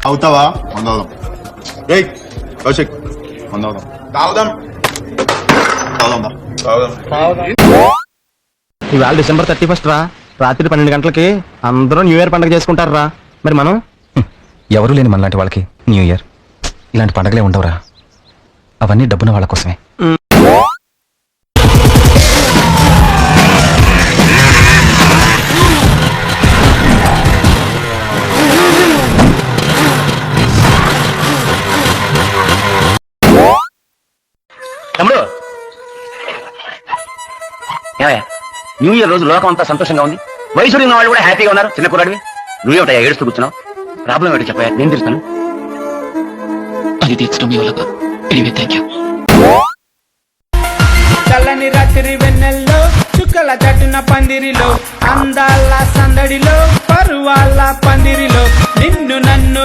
అవుతావా? మందవుదాం. ఏయ్ కౌశిక్, మందవుదాం. తాగుదాం. ఇవాళ December 31 రా. రాత్రి 12 గంటలకి అందరూ న్యూ ఇయర్ పండుగ చేసుకుంటారు రా. మరి మనం ఎవరు లేని మనలాంటి వాళ్ళకి న్యూ ఇయర్ ఇలాంటి పండగలే ఉండవురా. అవన్నీ డబ్బున వాళ్ళ కోసమే. తమ్ముడు, ఏమయ్యా న్యూ ఇయర్ రోజు లోకం అంతా సంతోషంగా ఉంది, వయసు ఉన్న వాళ్ళు కూడా హ్యాపీగా ఉన్నారు. చిన్న కుర్రాడివి నువ్వేమిటయ్యా ఏడుస్తూ కూర్చున్నావు? ప్రాబ్లం ఏంటో చెప్పయ్యా, నేను తీరుస్తాను. అది తీర్చడం మీ వల్ల కాదు. Anyway thank you. చల్లని రాత్రి వెన్నెల్లో చుక్కల చటున పందిరిలో అందాల సందడిలో పరువాల పందిరిలో నిన్ను నన్ను